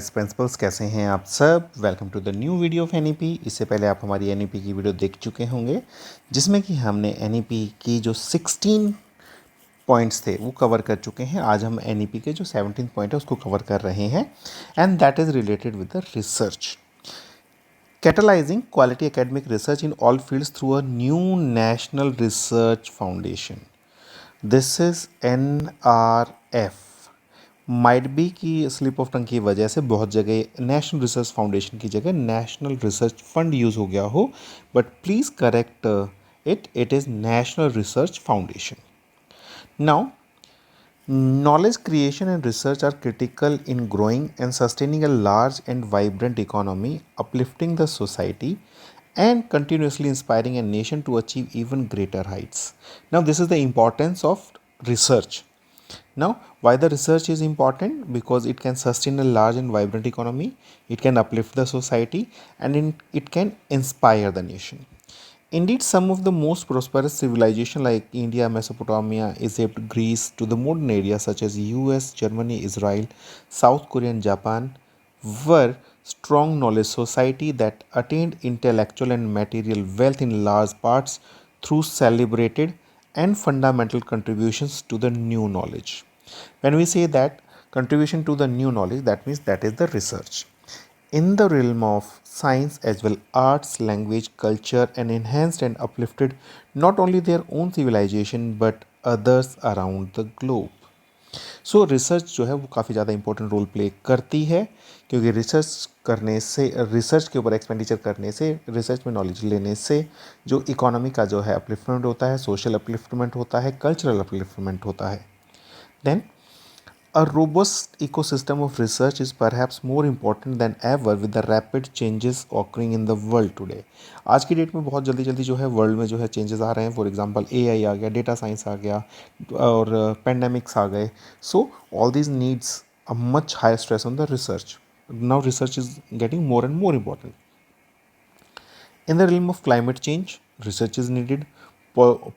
Principles कैसे हैं आप सब। Welcome to the new video of NEP. इससे पहले आप हमारी एनईपी की वीडियो देख चुके होंगे जिसमें कि हमने एनईपी की जो 16 पॉइंट्स थे वो कवर कर चुके हैं। आज हम एनईपी के जो 17 पॉइंट है उसको कवर कर रहे हैं and that is related with the research. Catalyzing quality academic research in all fields through a new National Research Foundation. This is NRF. Might be की स्लिप ऑफ टंग की वजह से बहुत जगह नेशनल रिसर्च फाउंडेशन की जगह national research fund use हो गया हो, but please correct it is national research foundation. Now, knowledge creation and research are critical in growing and sustaining a large and vibrant economy, uplifting the society, and continuously inspiring a nation to achieve even greater heights. Now, this is the importance of research. Now, why the research is important? Because it can sustain a large and vibrant economy, it can uplift the society, and it can inspire the nation. Indeed, some of the most prosperous civilizations like India, Mesopotamia, Egypt, Greece, to the modern areas such as US, Germany, Israel, South Korea, and Japan were strong knowledge society that attained intellectual and material wealth in large parts through celebrated and fundamental contributions to the new knowledge. When we say that contribution to the new knowledge, that means that is the research in the realm of science as well arts language culture and enhanced and uplifted not only their own civilization but others around the globe. So research जो है वो काफ़ी ज़्यादा important role play करती है, क्योंकि research करने से, रिसर्च के ऊपर एक्सपेंडिचर करने से, रिसर्च में नॉलेज लेने से जो इकोनॉमी का जो है अपलिफ्टमेंट होता है, सोशल अपलिफ्टमेंट होता है, कल्चरल अपलिफ्टमेंट होता है। Then a robust ecosystem of research is perhaps more important than ever with the rapid changes occurring in the world today. आज की डेट में बहुत जल्दी जल्दी जो है वर्ल्ड में जो है चेंजेस आ रहे हैं। फॉर एग्जांपल एआई आ गया, डेटा साइंस आ गया और पेंडेमिक्स आ गए। So all these needs a much higher stress on the research. Now research is getting more and more important. In the realm of climate change, research is needed,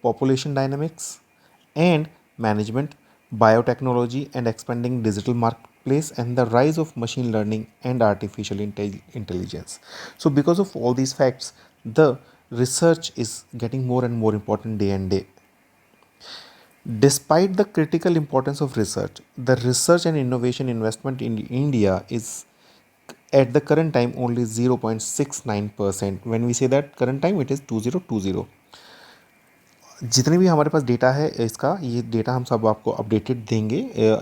population dynamics and management, biotechnology and expanding digital marketplace, and the rise of machine learning and artificial intelligence. So, because of all these facts, the research is getting more and more important day and day. Despite the critical importance of research, the research and innovation investment in India is at the current time only 0.69%. When we say that current time, it is 2020. जितने भी हमारे पास data है इसका, ये data हम सब आपको updated देंगे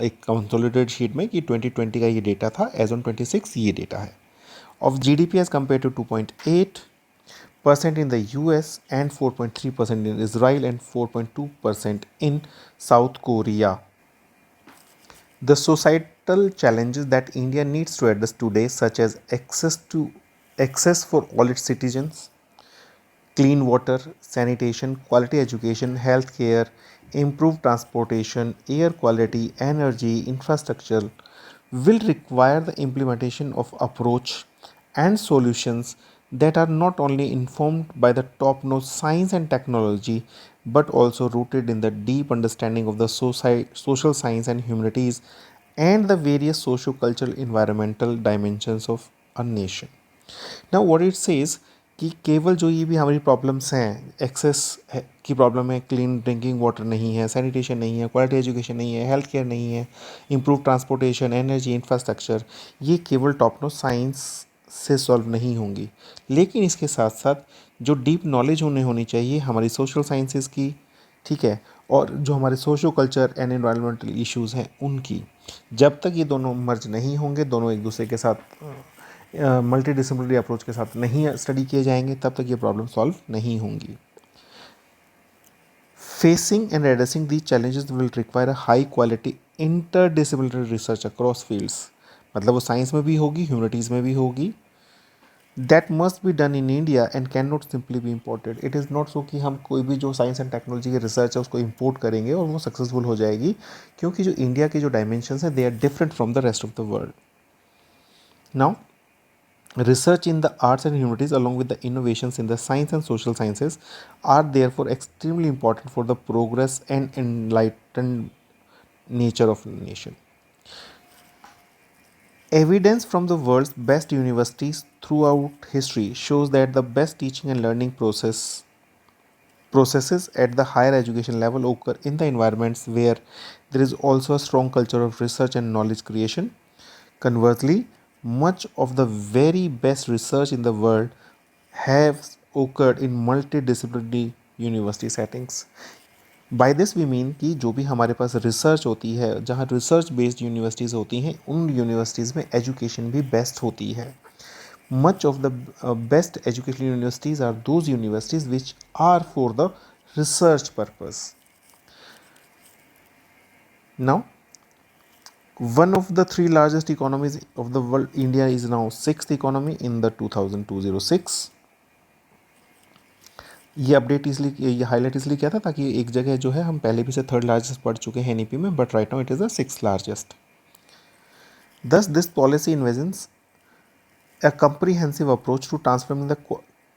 एक कंसोलिडेटेड शीट में कि 2020 का ये डेटा था, एज ऑन 26 ये डेटा है of GDP as compare to 2.8% in the US and 4.3% in Israel and 4.2% in South Korea. The societal challenges that India needs to address today, such as access for all its citizens, clean water, sanitation, quality education, healthcare, improved transportation, air quality, energy, infrastructure, will require the implementation of approach and solutions that are not only informed by the top-notch science and technology but also rooted in the deep understanding of the social science and humanities and the various socio-cultural environmental dimensions of a nation. Now what it says कि केवल जो ये भी हमारी problems हैं, access की problem है, clean drinking water नहीं है, सैनिटेशन नहीं है, क्वालिटी एजुकेशन नहीं है, हेल्थ केयर नहीं है, इम्प्रूव ट्रांसपोर्टेशन, एनर्जी, इंफ्रास्ट्रक्चर, ये केवल टॉप नॉच साइंस से सॉल्व नहीं होंगी, लेकिन इसके साथ साथ जो डीप नॉलेज होनी चाहिए हमारी सोशल साइंसेज की, ठीक है, और जो हमारे socio culture and environmental issues हैं उनकी, जब तक ये दोनों मर्ज नहीं होंगे, दोनों एक दूसरे के साथ मल्टी डिसिप्लिनरी अप्रोच के साथ नहीं स्टडी किए जाएंगे, तब तक ये प्रॉब्लम सॉल्व नहीं होंगी. Facing and addressing these challenges will require a high quality interdisciplinary research across fields. मतलब वो साइंस में भी होगी, ह्यूमनिटीज़ में भी होगी. That must be done in India and can not simply be imported. It is not so कि हम कोई भी जो साइंस एंड टेक्नोलॉजी की रिसर्च है उसको इम्पोर्ट करेंगे और वो सक्सेसफुल हो जाएगी, क्योंकि जो इंडिया के जो डायमेंशंस हैं they are different from the rest of the world. Now, research in the arts and humanities, along with the innovations in the science and social sciences, are therefore extremely important for the progress and enlightened nature of the nation. Evidence from the world's best universities throughout history shows that the best teaching and learning processes at the higher education level occur in the environments where there is also a strong culture of research and knowledge creation. Conversely, much of the very best research in the world has occurred in multidisciplinary university settings. By this we mean कि जो भी हमारे पास research होती है, जहाँ research based universities होती हैं, उन यूनिवर्सिटीज़ में एजुकेशन भी बेस्ट होती है. Much of the best educational universities are those universities which are for the research purpose. Now, one of the three largest economies of the world, India is now sixth economy in the 2006. ये update इसलिए, ये highlight इसलिए किया था ताकि एक जगह जो है हम पहले भी से थर्ड लार्जेस्ट पढ़ चुके हैं एनईपी में, but right now it is the six largest. Thus, this policy envisions a comprehensive approach to transforming the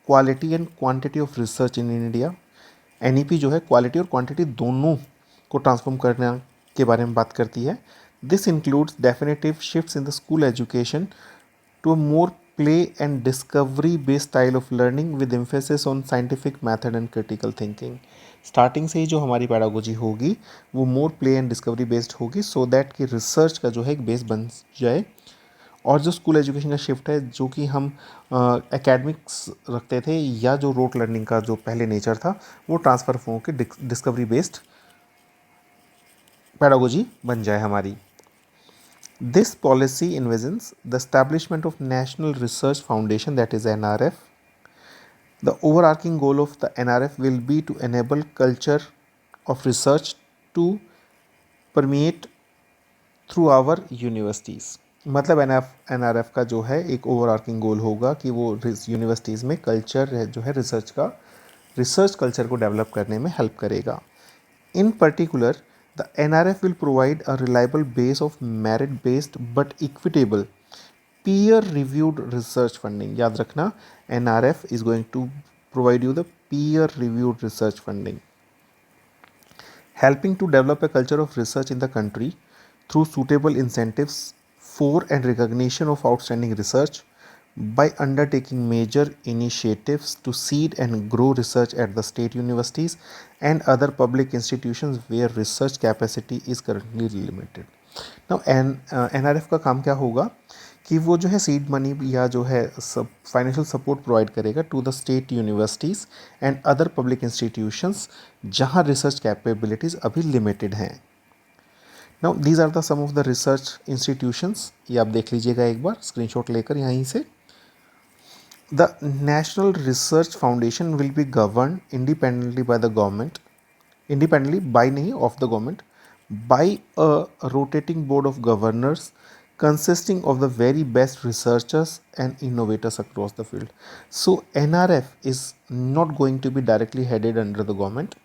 quality and quantity of research in India. NEP जो है क्वालिटी और क्वांटिटी दोनों को transform करने के बारे में बात करती है. This includes definitive shifts in the school education to a more play and discovery based style of learning with emphasis on scientific method and critical thinking. Starting से ही जो हमारी पैडागोजी होगी वो more play and discovery based होगी, so that कि research का जो है एक बेस बन जाए. और जो स्कूल एजुकेशन का शिफ्ट है, जो कि हम एकेडमिक्स रखते थे या जो रोट लर्निंग का जो पहले नेचर था, वो ट्रांसफ़र हो के डिस्कवरी बेस्ड पैडागोजी बन जाए हमारी. This policy envisions the establishment of national research foundation, that is NRF. The overarching goal of the NRF will be to enable culture of research to permeate through our universities. मतलब NRF का जो है एक ओवरआर्किंग गोल होगा कि वो universities में culture जो है रिसर्च कल्चर को डेवलप करने में हेल्प करेगा. In particular the NRF will provide a reliable base of merit based but equitable peer reviewed research funding. याद रखना, NRF is going to provide you the peer reviewed research funding, helping to develop a culture of research in the country through suitable incentives for and recognition of outstanding research by undertaking major initiatives to seed and grow research at the state universities and other public institutions where research capacity is currently limited. Now NRF का काम क्या होगा कि वो जो है seed money या जो है फाइनेंशियल सपोर्ट प्रोवाइड करेगा to the state universities and other public institutions जहाँ रिसर्च कैपेबिलिटीज़ अभी लिमिटेड हैं. Now these are the some of the research institutions. ये आप देख लीजिएगा एक बार स्क्रीनशॉट लेकर यहीं से. The national research foundation will be govern independently by the government, independently by नहीं of the government, by a rotating board of governors consisting of the very best researchers and innovators across the field. So NRF is not going to be directly headed under the government.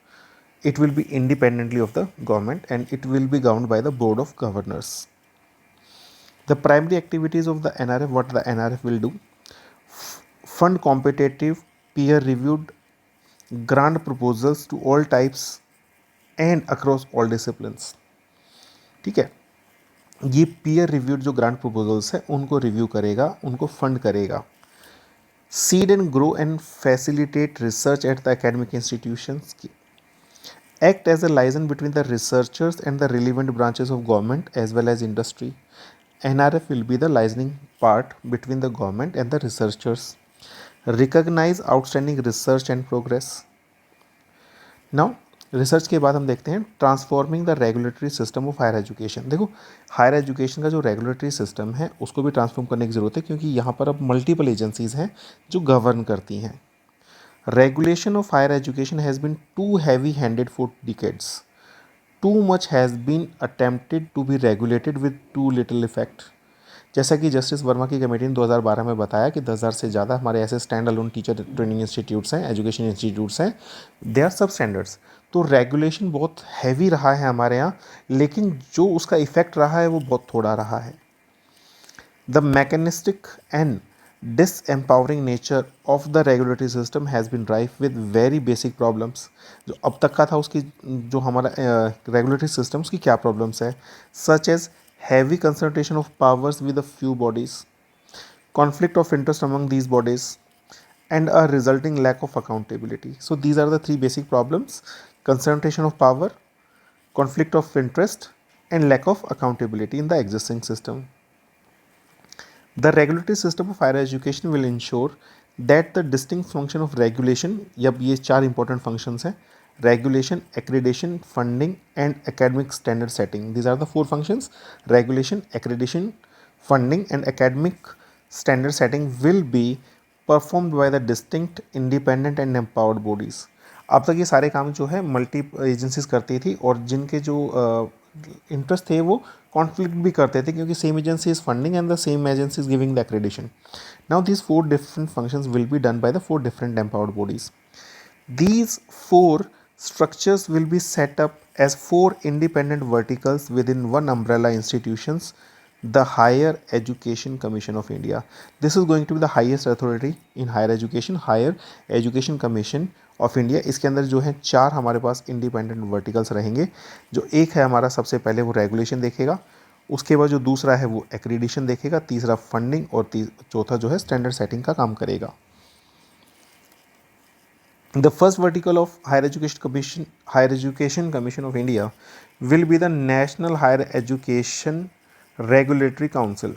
It will be independently of the government and it will be governed by the board of governors. The primary activities of the NRF, what the NRF will do: fund competitive, peer reviewed grant proposals to all types and across all disciplines. ठीक है, ये peer reviewed जो grant proposals हैं उनको review करेगा, उनको fund करेगा. Seed and grow and facilitate research at the academic institutions. Act as a liaison between the researchers and the relevant branches of government as well as industry. NRF will be the liaising part between the government and the researchers. Recognize outstanding research and progress. Now research के बाद हम देखते हैं transforming the regulatory system of higher education. देखो, higher education का जो regulatory system है उसको भी ट्रांसफॉर्म करने की ज़रूरत है, क्योंकि यहाँ पर अब मल्टीपल एजेंसीज़ हैं जो गवर्न करती हैं. Regulation of higher education has been too heavy handed for decades. Too much has been attempted to be regulated with too little effect. जैसा कि जस्टिस वर्मा की कमेटी ने 2012 में बताया कि 10,000 से ज़्यादा हमारे ऐसे stand alone teacher training institutes हैं, एजुकेशन इंस्टीट्यूट्स हैं, दे आर सब स्टैंडर्ड्स. तो रेगुलेशन बहुत हैवी रहा है हमारे यहाँ, लेकिन जो उसका इफेक्ट रहा है वो बहुत थोड़ा रहा है. The mechanistic and disempowering nature of the regulatory system has been rife with very basic problems. जो अब तक का था उसकी जो हमारा रेगुलेटरी सिस्टम उसकी क्या प्रॉब्लम्स है, such as heavy concentration of powers with a few bodies, conflict of interest among these bodies, and a resulting lack of accountability. So these are the three basic problems: concentration of power, conflict of interest, and lack of accountability in the existing system. The regulatory system of higher education will ensure that the distinct function of regulation, अब ये चार important functions हैं: regulation, accreditation, funding, and academic standard setting. These are the four functions: regulation, accreditation, funding, and academic standard setting will be performed by the distinct, independent, and empowered bodies. अब तक ये सारे काम जो है multi agencies करती थी और जिनके जो इंटरेस्ट थे वो कॉन्फ्लिक्ट भी करते थे क्योंकि same agency is funding and the same agency is giving the accreditation. Now these four different functions will be done by the four different empowered bodies. These four structures will be set up as four independent verticals within one umbrella institutions, the Higher Education Commission of India. This is going to be the highest authority in higher education, Higher Education Commission of India. इसके अंदर जो है चार हमारे पास independent verticals रहेंगे. जो एक है हमारा सबसे पहले वो रेगुलेशन देखेगा, उसके बाद जो दूसरा है वो एक्रीडिशन देखेगा, तीसरा फंडिंग और चौथा जो है स्टैंडर्ड सेटिंग का काम करेगा. The first vertical of Higher Education Commission of India will be the National Higher Education Regulatory Council.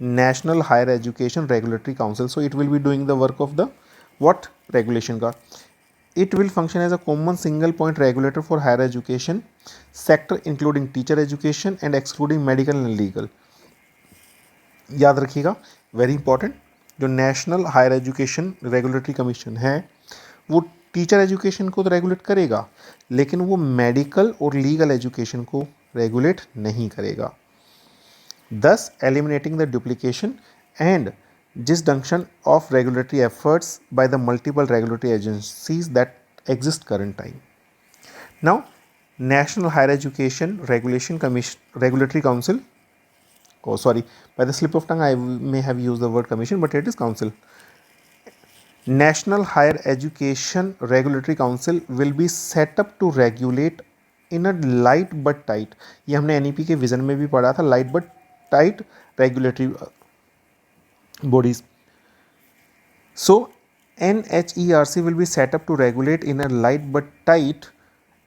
National Higher Education Regulatory Council. So it will be doing the work of the what regulation का. It will function as a common single point regulator for higher education sector including teacher education and excluding medical and legal. याद रखिएगा, very important. जो national higher education regulatory commission है वो teacher education को तो regulate करेगा लेकिन वो मेडिकल और लीगल एजुकेशन को रेगुलेट नहीं करेगा. thus eliminating the duplication and disjunction of regulatory efforts by the multiple regulatory agencies that exist current time. Now, National Higher Education Regulatory Council, oh sorry, by the slip of tongue I may have used the word commission, but it is council. National Higher Education Regulatory Council will be set up to regulate in a light but tight, ये हमने NEP के vision में भी पढ़ा था, light but tight regulatory bodies. So NHERC will be set up to regulate in a light but tight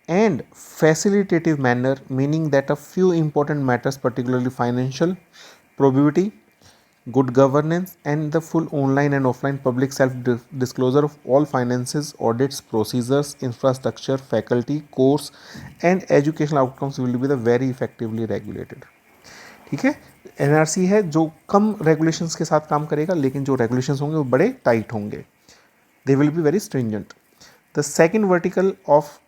and facilitative manner, meaning that a few important matters, particularly financial probity, good governance, and the full online and offline public self-disclosure of all finances, audits, procedures, infrastructure, faculty, course, and educational outcomes will be the very effectively regulated. ठीक है, NRC है जो कम regulations के साथ काम करेगा लेकिन जो रेगुलेशंस होंगे वो बड़े टाइट होंगे. They will be very stringent. The second vertical of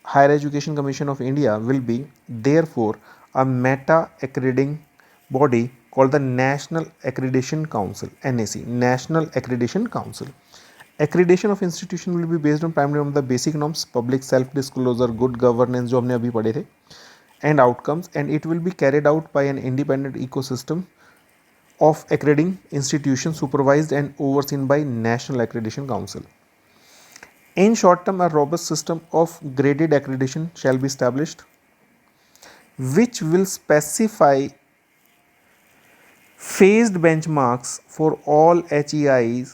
higher education commission of India will be therefore a meta accrediting body called the National Accreditation Council, NAC, National Accreditation Council. Accreditation of institution will be based on primarily on the basic norms, public self-disclosure, good governance जो हमने अभी पढ़े थे, and outcomes, and it will be carried out by an independent ecosystem of accrediting institutions supervised and overseen by National Accreditation Council. In short term, a robust system of graded accreditation shall be established, which will specify phased benchmarks for all HEIs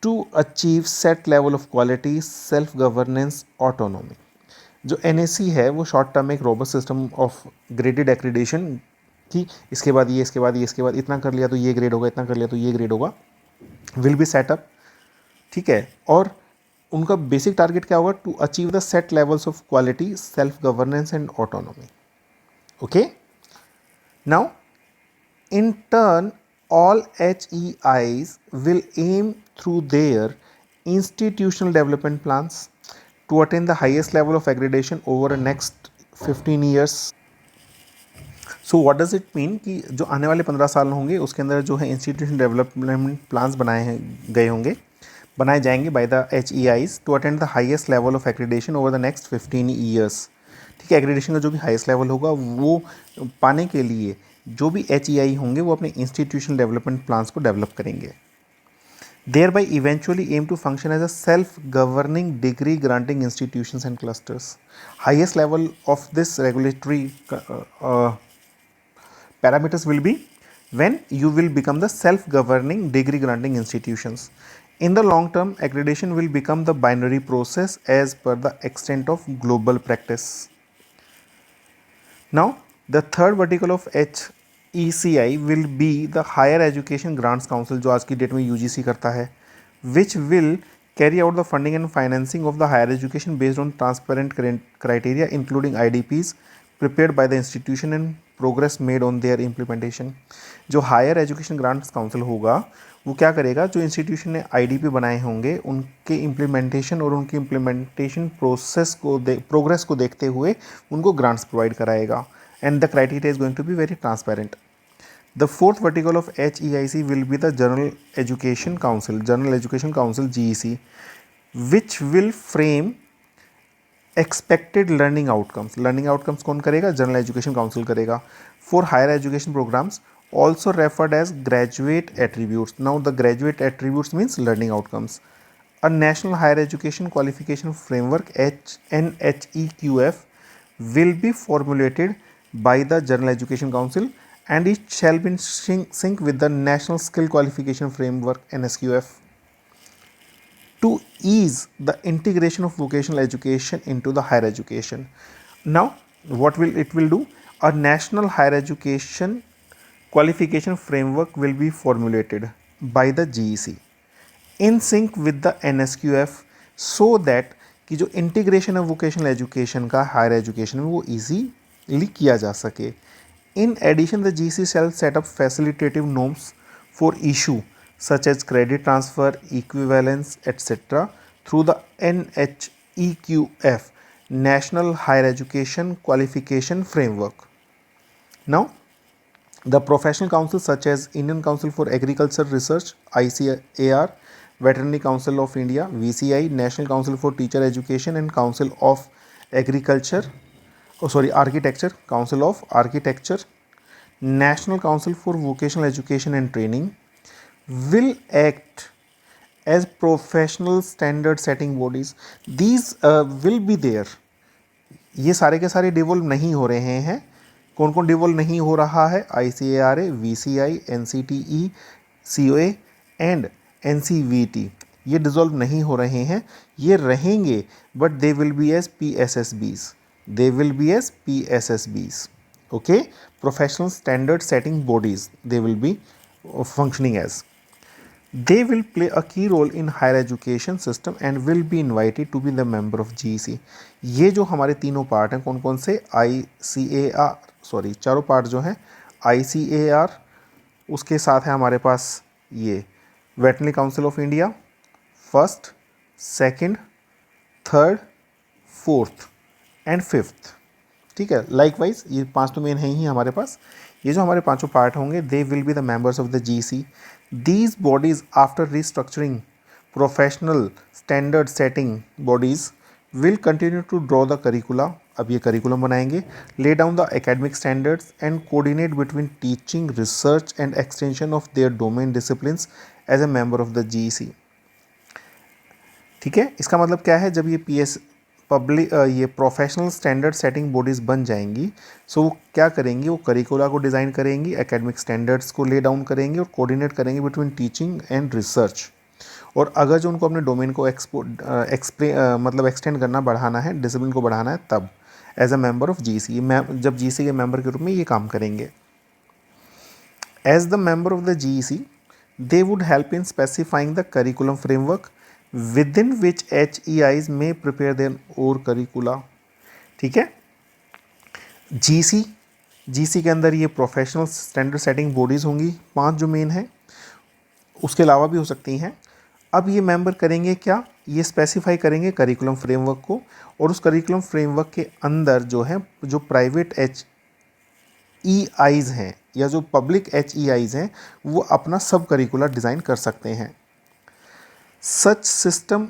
to achieve set level of quality, self-governance, autonomy. जो NAC है वो short term एक robust system of graded accreditation कि इसके बाद ये, इसके बाद ये, इसके बाद इतना कर लिया तो ये ग्रेड होगा, इतना कर लिया तो ये ग्रेड होगा, विल बी सेटअप. ठीक है, और उनका बेसिक टारगेट क्या होगा? To achieve the set levels of quality, self governance and autonomy. Okay, now in turn all HEIs will aim through their institutional development plans to attain the highest level of accreditation over the next 15 years. So what does it mean कि जो आने वाले 15 साल होंगे उसके अंदर जो है इंस्टीट्यूशन डेवलपमेंट प्लान्स बनाए जाएंगे by the HEIs to attain the highest level of accreditation over the next 15 years. ठीक है, एक्रेडिटेशन का जो भी हाईएस्ट लेवल होगा वो पाने के लिए जो भी HEI होंगे वो अपने इंस्टीट्यूशनल डेवलपमेंट प्लान्स को डेवलप करेंगे. thereby eventually aim to function as a self-governing degree granting institutions and clusters. Highest level of this regulatory Parameters will be when you will become the self-governing degree granting institutions. In the long term, accreditation will become the binary process as per the extent of global practice. Now, the third vertical of HECI will be the Higher Education Grants Council, जो आज की date में UGC करता है, which will carry out the funding and financing of the higher education based on transparent criteria including IDPs prepared by the institution and progress made on their implementation. जो higher education grants council होगा वो क्या करेगा, जो institution ने IDP बनाए होंगे उनके इम्प्लीमेंटेशन और उनकी इम्प्लीमेंटेशन प्रोग्रेस को देखते हुए उनको ग्रांट्स प्रोवाइड कराएगा, and the criteria is going to be very transparent. The fourth vertical of HEIC will be the General Education Council GEC, which will frame expected learning outcomes. Learning outcomes कौन करेगा? General Education Council करेगा. For higher education programs, also referred as graduate attributes. Now the graduate attributes means learning outcomes. A National Higher Education Qualification Framework NHEQF will be formulated by the General Education Council, and it shall be in sync with the National Skill Qualification Framework NSQF to ease the integration of vocational education into the higher education. Now, what will it do? A National Higher Education Qualification Framework will be formulated by the GEC in sync with the NSQF, so that कि जो integration of vocational education का higher education में वो easily किया जा सके. In addition, the GC shall set up facilitative norms for issue such as credit transfer, equivalence, etc. through the NHEQF, National Higher Education Qualification Framework. Now, the professional councils such as Indian Council for Agriculture Research (ICAR), Veterinary Council of India (VCI), National Council for Teacher Education, and Council of Architecture, Council of Architecture, National Council for Vocational Education and Training will act as professional standard setting bodies. These will be there. ये सारे के सारे डिवोल्व नहीं हो रहे हैं. कौन कौन डिवोल्व नहीं हो रहा है? ICARA, VCI, NCTE, COA and NCVT. ये डिजोल्व नहीं हो रहे हैं, ये रहेंगे, but they will be as PSSBs. They will be as PSSBs. Okay, professional standard setting bodies they will be functioning as. They will play a key role in higher education system and will be invited to be the member of GEC. ये जो हमारे तीनों part हैं कौन कौन से? चारों part जो हैं ICAR, उसके साथ है हमारे पास ये veterinary council of India, first, second, third, fourth and fifth. ठीक है, लाइकवाइज ये 5 तो मेन है ही हमारे पास. ये जो हमारे पांचों पार्ट होंगे they will be the members of the GEC. These bodies after restructuring professional standard setting bodies will continue to draw the curricula. अब ये करिकुलम बनाएंगे, lay down the academic standards and coordinate between teaching, research and extension of their domain disciplines as a member of the GEC. ठीक है, इसका मतलब क्या है? जब ये ये प्रोफेशनल स्टैंडर्ड सेटिंग बॉडीज़ बन जाएंगी, सो वो क्या करेंगी? वो करिकुला को डिज़ाइन करेंगी, एकेडमिक स्टैंडर्ड्स को ले डाउन करेंगे और कोऑर्डिनेट करेंगे बिटवीन टीचिंग एंड रिसर्च. और अगर जो उनको अपने डोमेन को एक्सटेंड करना, बढ़ाना है, डिसिप्लिन को बढ़ाना है, तब as a member of GEC, जब GEC के मेंबर के रूप में ये काम करेंगे. As the member of the GEC they would help in specifying the curriculum framework within which HEIs may prepare their own curricula. ठीक है, GC के अंदर ये प्रोफेशनल स्टैंडर्ड सेटिंग बॉडीज़ होंगी, 5 जो मेन है, उसके अलावा भी हो सकती हैं. अब ये मेंबर करेंगे क्या? ये स्पेसिफाई करेंगे करिकुलम फ्रेमवर्क को, और उस करिकुलम फ्रेमवर्क के अंदर जो है, जो प्राइवेट HEIs हैं या जो पब्लिक HEIs हैं, वो अपना सब करिकुलर डिज़ाइन कर सकते हैं. Such system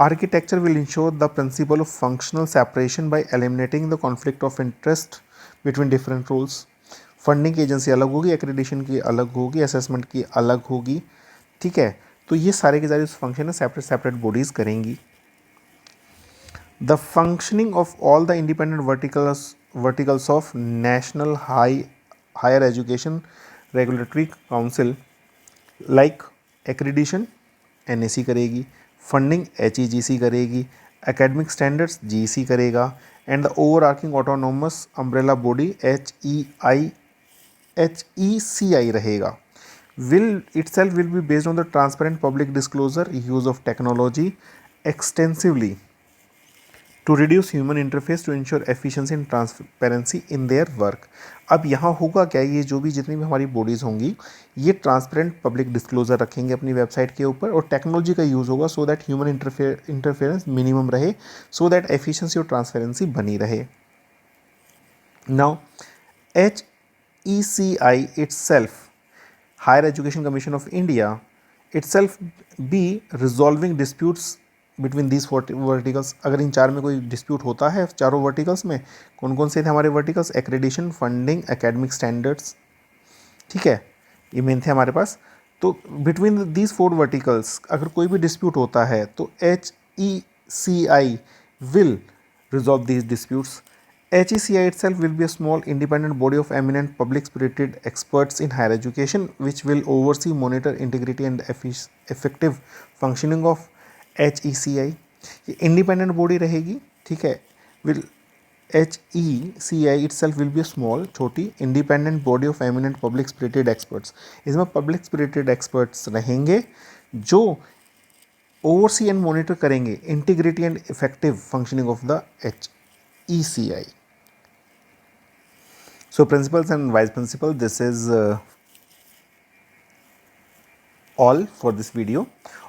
architecture will ensure the principle of functional separation by eliminating the conflict of interest between different roles. Funding की एजेंसी अलग होगी, एक्रेडिटेशन की अलग होगी, असेसमेंट की अलग होगी. ठीक है, तो ये सारे के सारे फंक्शन है सेपरेट बॉडीज़ करेंगी. The functioning of all the independent verticals of national higher education regulatory council like accreditation NAC करेगी, फंडिंग HEGC करेगी, एकेडमिक स्टैंडर्ड्स GEC करेगा, and the overarching autonomous umbrella body HECI रहेगा. Will itself will be based on the transparent public disclosure, use of technology extensively to reduce human interface to ensure efficiency and transparency in their work. अब यहाँ होगा क्या, ये जो भी जितनी भी हमारी बॉडीज़ होंगी ये ट्रांसपेरेंट पब्लिक डिस्क्लोजर रखेंगे अपनी वेबसाइट के ऊपर, और टेक्नोलॉजी का यूज़ होगा so that human interference minimum रहे, सो दैट एफिशिएंसी और ट्रांसपेरेंसी बनी रहे. Now HECI itself, Higher Education Commission of India itself be resolving disputes between these verticals. अगर इन चार में कोई डिस्प्यूट होता है, चारों वर्टिकल्स में कौन कौन से थे हमारे verticals, accreditation, funding, academic standards, ठीक है, ये मेन थे हमारे पास. तो बिटवीन दीज 4 वर्टिकल्स अगर कोई भी डिस्प्यूट होता है तो HECI will resolve these disputes. HECI itself will be a small independent body of eminent public spirited experts in higher education which will oversee, monitor, integrity and effective functioning of HECI. ये independent body रहेगी, ठीक है. will HECI itself will be a small छोटी independent body of eminent public spirited experts. इसमें public spirited experts रहेंगे जो oversee and monitor करेंगे integrity and effective functioning of the HECI. So principals and vice principal, this is all for this video.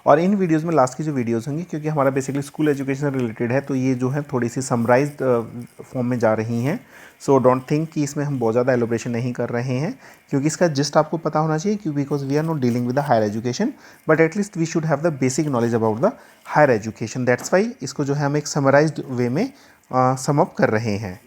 और इन videos में last की जो videos होंगी, क्योंकि हमारा बेसिकली स्कूल एजुकेशन रिलेटेड है, तो ये जो है थोड़ी सी समराइज्ड फॉर्म में जा रही हैं. सो डोंट थिंक कि इसमें हम बहुत ज़्यादा एलोब्रेशन नहीं कर रहे हैं, क्योंकि इसका जस्ट आपको पता होना चाहिए, क्यों, because we are not dealing with the higher education, but at least we should have the basic knowledge about the higher education. That's why इसको जो है हम एक समराइज्ड वे में सम अप कर रहे हैं.